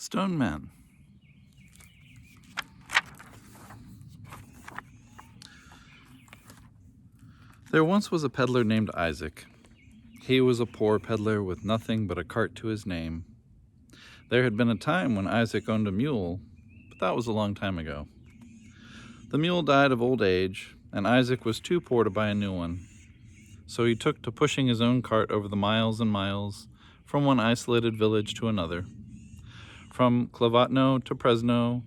Stone Man. There once was a peddler named Isaac. He was a poor peddler with nothing but a cart to his name. There had been a time when Isaac owned a mule, but that was a long time ago. The mule died of old age, and Isaac was too poor to buy a new one. So he took to pushing his own cart over the miles and miles, from one isolated village to another. From Klavatno to Presno,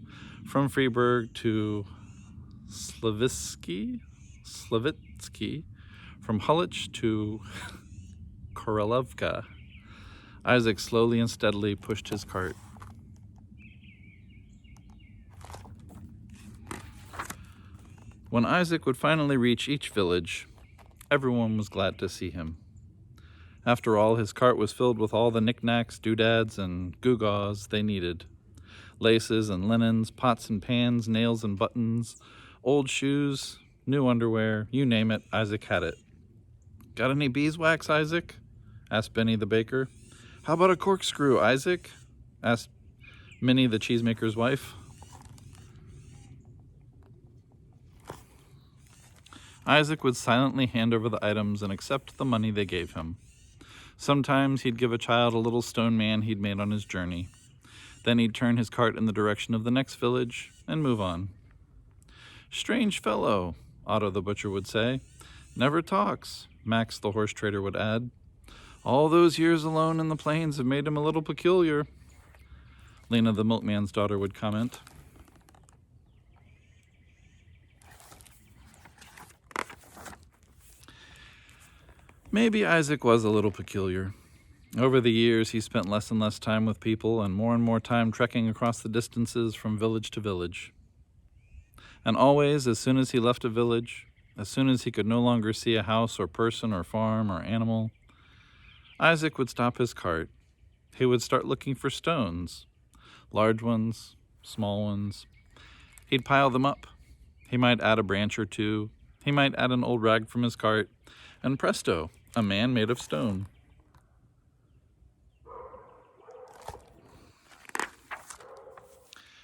from Freiburg to Slavitsky, from Hulich to Korolovka. Isaac slowly and steadily pushed his cart. When Isaac would finally reach each village, everyone was glad to see him. After all, his cart was filled with all the knickknacks, doodads, and gewgaws they needed. Laces and linens, pots and pans, nails and buttons, old shoes, new underwear, you name it, Isaac had it. "Got any beeswax, Isaac?" asked Benny the baker. "How about a corkscrew, Isaac?" asked Minnie the cheesemaker's wife. Isaac would silently hand over the items and accept the money they gave him. Sometimes he'd give a child a little stone man he'd made on his journey. Then he'd turn his cart in the direction of the next village and move on. "Strange fellow," Otto the butcher would say. "Never talks," Max the horse trader would add. "All those years alone in the plains have made him a little peculiar," Lena the milkman's daughter would comment. Maybe Isaac was a little peculiar. Over the years, he spent less and less time with people and more time trekking across the distances from village to village. And always, as soon as he left a village, as soon as he could no longer see a house or person or farm or animal, Isaac would stop his cart. He would start looking for stones, large ones, small ones. He'd pile them up. He might add a branch or two. He might add an old rag from his cart, and presto, a man made of stone.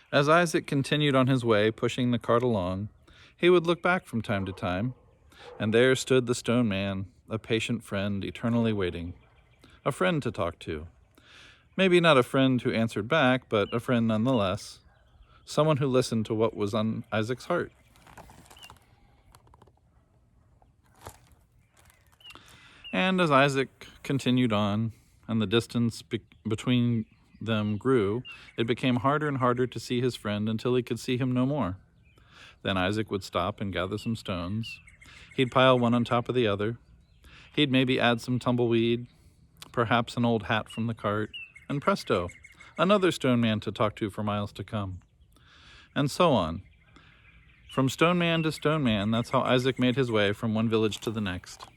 As Isaac continued on his way, pushing the cart along, he would look back from time to time, and there stood the stone man, a patient friend, eternally waiting. A friend to talk to. Maybe not a friend who answered back, but a friend nonetheless. Someone who listened to what was on Isaac's heart. And as Isaac continued on, and the distance between them grew, it became harder and harder to see his friend until he could see him no more. Then Isaac would stop and gather some stones. He'd pile one on top of the other. He'd maybe add some tumbleweed, perhaps an old hat from the cart, and presto, another stone man to talk to for miles to come. And so on. From stone man to stone man, that's how Isaac made his way from one village to the next.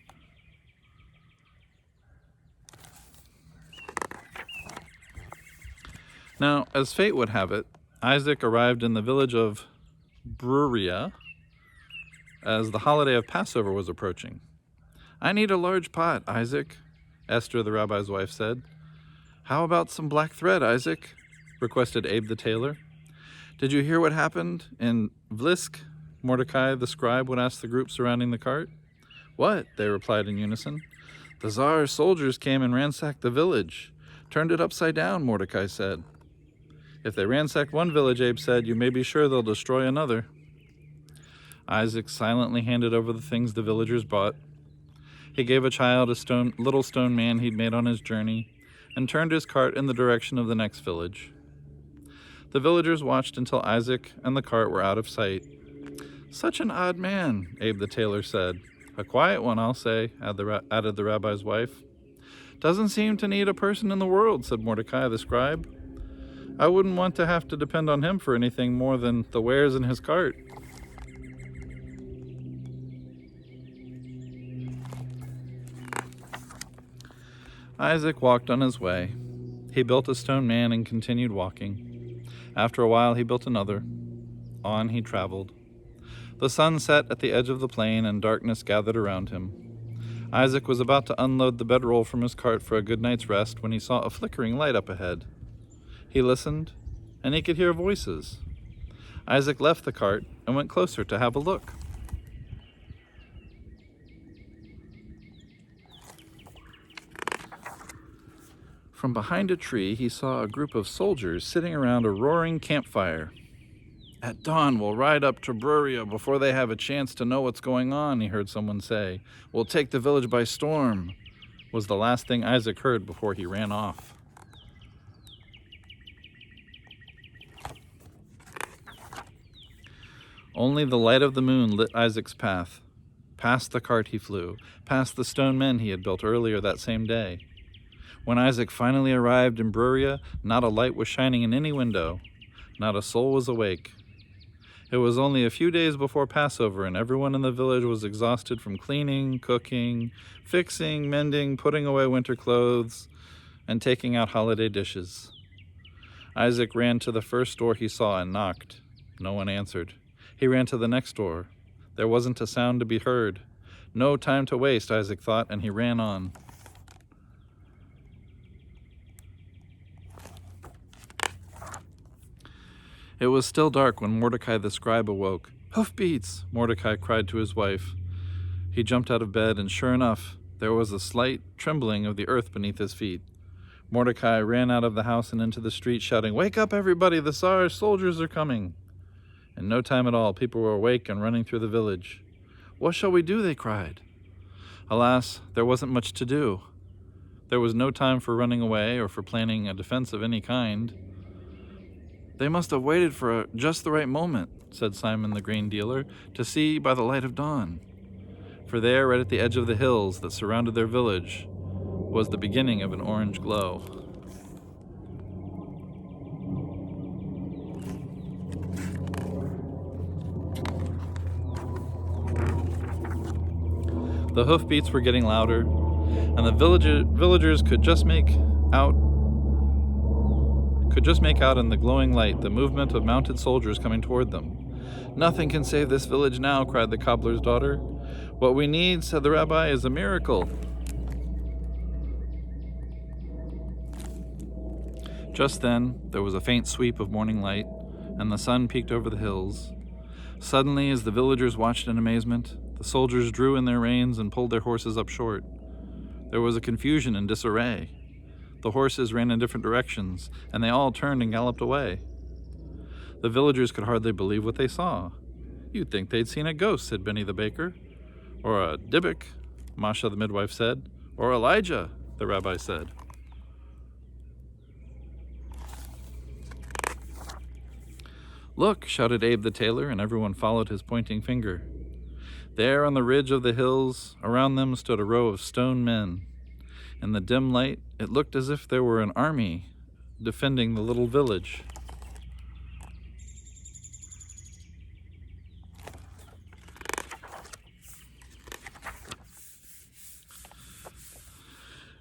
Now, as fate would have it, Isaac arrived in the village of Bruria as the holiday of Passover was approaching. "I need a large pot, Isaac," Esther the rabbi's wife said. "How about some black thread, Isaac?" requested Abe the tailor. "Did you hear what happened in Vlisk?" Mordecai the scribe would ask the group surrounding the cart. "What?" they replied in unison. "The Tsar's soldiers came and ransacked the village. Turned it upside down," Mordecai said. "If they ransacked one village," Abe said, "you may be sure they'll destroy another." Isaac silently handed over the things the villagers brought. He gave a child a little stone man he'd made on his journey, and turned his cart in the direction of the next village. The villagers watched until Isaac and the cart were out of sight. "Such an odd man," Abe the tailor said. "A quiet one, I'll say," added the rabbi's wife. "Doesn't seem to need a person in the world," said Mordecai the scribe. "I wouldn't want to have to depend on him for anything more than the wares in his cart." Isaac walked on his way. He built a stone man and continued walking. After a while, he built another. On he traveled. The sun set at the edge of the plain, and darkness gathered around him. Isaac was about to unload the bedroll from his cart for a good night's rest when he saw a flickering light up ahead. He listened, and he could hear voices. Isaac left the cart and went closer to have a look. From behind a tree, he saw a group of soldiers sitting around a roaring campfire. "At dawn, we'll ride up to Bruria before they have a chance to know what's going on," he heard someone say. "We'll take the village by storm," was the last thing Isaac heard before he ran off. Only the light of the moon lit Isaac's path. Past the cart he flew, past the stone men he had built earlier that same day. When Isaac finally arrived in Bruria, not a light was shining in any window. Not a soul was awake. It was only a few days before Passover, and everyone in the village was exhausted from cleaning, cooking, fixing, mending, putting away winter clothes, and taking out holiday dishes. Isaac ran to the first door he saw and knocked. No one answered. He ran to the next door. There wasn't a sound to be heard. No time to waste, Isaac thought, and he ran on. It was still dark when Mordecai the scribe awoke. "Hoofbeats!" Mordecai cried to his wife. He jumped out of bed, and sure enough, there was a slight trembling of the earth beneath his feet. Mordecai ran out of the house and into the street, shouting, "Wake up, everybody! The Tsar's soldiers are coming!" In no time at all, people were awake and running through the village. "What shall we do?" they cried. Alas, there wasn't much to do. There was no time for running away or for planning a defense of any kind. "They must have waited for just the right moment," said Simon the grain dealer, "to see by the light of dawn." For there, right at the edge of the hills that surrounded their village, was the beginning of an orange glow. The hoofbeats were getting louder, and the villagers could just make out in the glowing light the movement of mounted soldiers coming toward them. "Nothing can save this village now," cried the cobbler's daughter. "What we need," said the rabbi, "is a miracle." Just then, there was a faint sweep of morning light, and the sun peeked over the hills. Suddenly, as the villagers watched in amazement, the soldiers drew in their reins and pulled their horses up short. There was a confusion and disarray. The horses ran in different directions, and they all turned and galloped away. The villagers could hardly believe what they saw. "You'd think they'd seen a ghost," said Benny the baker. "Or a Dybbuk," Masha the midwife said. "Or Elijah," the rabbi said. "Look," shouted Abe the tailor, and everyone followed his pointing finger. There on the ridge of the hills, around them stood a row of stone men. In the dim light, it looked as if there were an army defending the little village.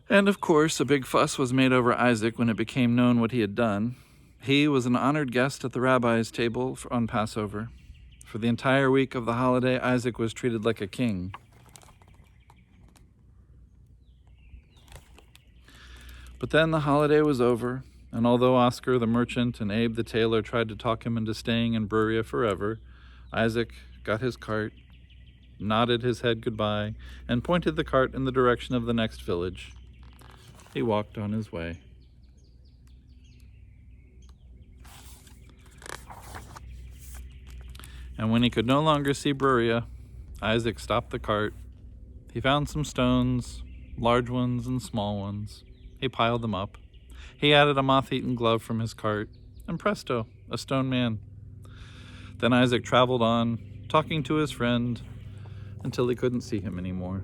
And of course, a big fuss was made over Isaac when it became known what he had done. He was an honored guest at the rabbi's table on Passover. For the entire week of the holiday, Isaac was treated like a king. But then the holiday was over, and although Oscar the merchant and Abe the tailor tried to talk him into staying in Bruria forever, Isaac got his cart, nodded his head goodbye, and pointed the cart in the direction of the next village. He walked on his way. And when he could no longer see Bruria, Isaac stopped the cart. He found some stones, large ones and small ones. He piled them up. He added a moth-eaten glove from his cart, and presto, a stone man. Then Isaac traveled on, talking to his friend, until he couldn't see him anymore.